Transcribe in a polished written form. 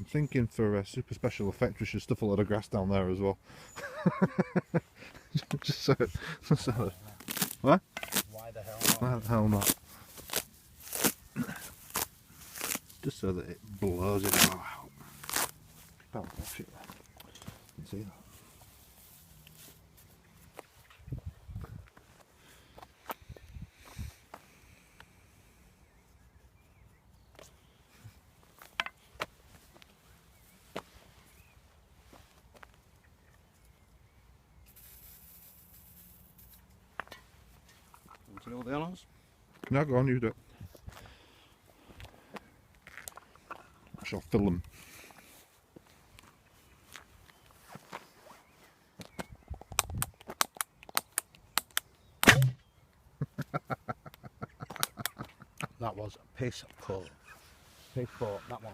thinking for super special effect we should stuff a lot of grass down there as well. just so what? Why the hell not? Why the hell not? Just so that it blows it all out. Oh, shit. You can see that. Want to do all the others? No, go on, you do it. I shall fill them. That was a piss poor. Piss poor, that one.